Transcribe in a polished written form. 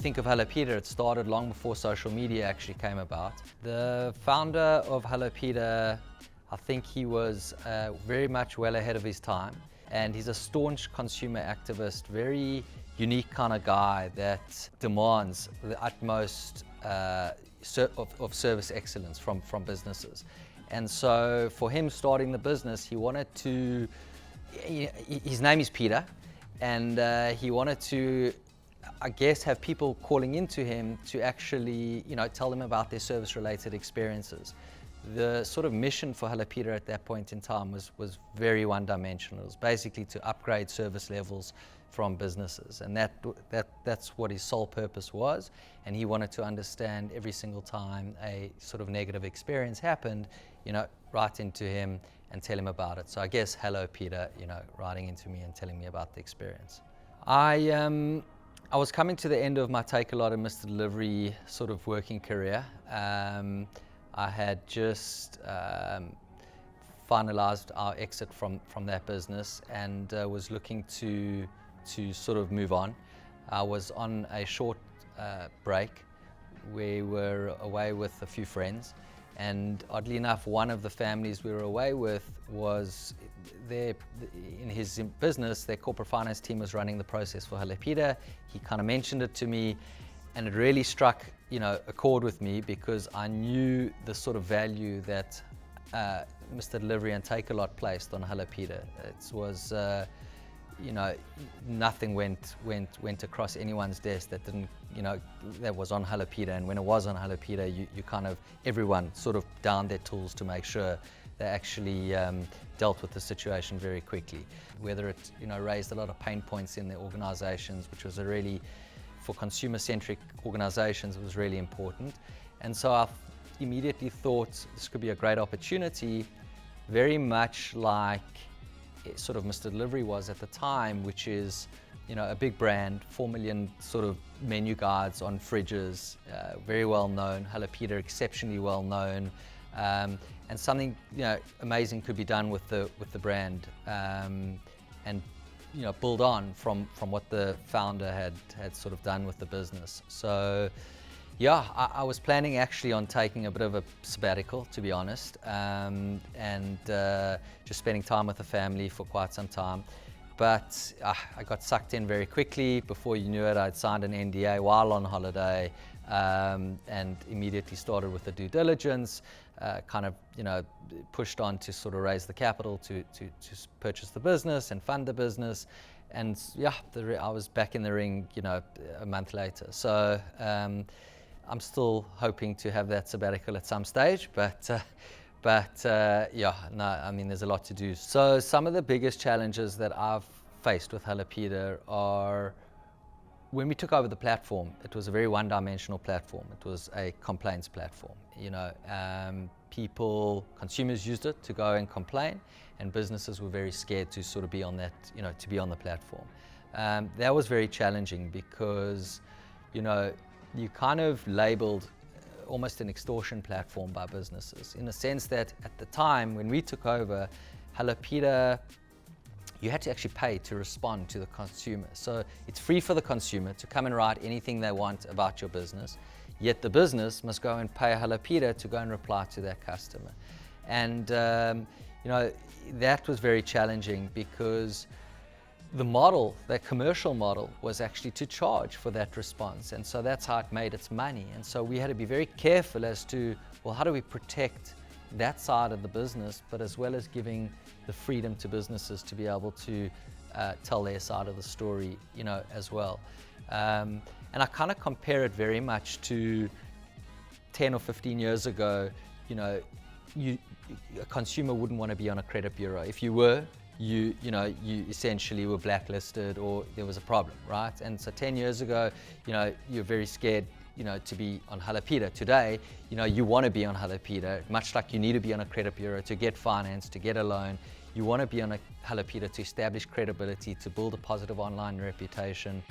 think of Hellopeter, it started long before social media actually came about. The founder of Hellopeter, I think he was very much well ahead of his time, and he's a staunch consumer activist, very unique kind of guy that demands the utmost of service excellence from businesses. And so for him starting the business, he wanted to, his name is Peter, and he wanted to, I guess, have people calling into him to actually, tell them about their service-related experiences. The sort of mission for Hellopeter at that point in time was very one-dimensional. It was basically to upgrade service levels from businesses, and that's what his sole purpose was. And he wanted to understand every single time a sort of negative experience happened, write into him and tell him about it. So I guess Hellopeter, writing into me and telling me about the experience. I was coming to the end of my Takealot and Mr. Delivery sort of working career. I had just finalized our exit from that business and was looking to sort of move on. I was on a short break. We were away with a few friends, and oddly enough, one of the families we were away with was there in his business. Their corporate finance team was running the process for Hellopeter. He kind of mentioned it to me, and it really struck a chord with me, because I knew the sort of value that Mr. Delivery and Takealot placed on Hellopeter. It was nothing went across anyone's desk that didn't, that was on Hellopeter. And when it was on Hellopeter, you kind of, everyone sort of downed their tools to make sure they actually dealt with the situation very quickly. Whether it, raised a lot of pain points in their organizations, which was a really, for consumer-centric organizations, it was really important. And so I immediately thought this could be a great opportunity, very much like sort of Mr. Delivery was at the time, which is, a big brand, 4 million sort of menu guides on fridges, very well known. Hellopeter, exceptionally well known, and something amazing could be done with the brand, and build on from what the founder had sort of done with the business. So yeah, I was planning actually on taking a bit of a sabbatical, to be honest, and just spending time with the family for quite some time. But I got sucked in very quickly. Before you knew it, I'd signed an NDA while on holiday, and immediately started with the due diligence, pushed on to sort of raise the capital to purchase the business and fund the business. And yeah, I was back in the ring, a month later. So I'm still hoping to have that sabbatical at some stage, but yeah, no, I mean, there's a lot to do. So some of the biggest challenges that I've faced with Hellopeter are, when we took over the platform, it was a very one-dimensional platform. It was a complaints platform. Consumers used it to go and complain, and businesses were very scared to sort of be on that, to be on the platform. That was very challenging because, you kind of labeled almost an extortion platform by businesses, in the sense that at the time when we took over Hellopeter, you had to actually pay to respond to the consumer. So it's free for the consumer to come and write anything they want about your business, yet the business must go and pay Hellopeter to go and reply to that customer. And that was very challenging, because the model, that commercial model, was actually to charge for that response, and so that's how it made its money. And so we had to be very careful as to, well, how do we protect that side of the business, but as well as giving the freedom to businesses to be able to tell their side of the story, as well. And I kind of compare it very much to 10 or 15 years ago. A consumer wouldn't want to be on a credit bureau. If you were, you essentially were blacklisted, or there was a problem, right? And so 10 years ago, you're very scared, to be on Hellopeter. Today, you want to be on Hellopeter, much like you need to be on a credit bureau to get finance, to get a loan. You want to be on a Hellopeter to establish credibility, to build a positive online reputation.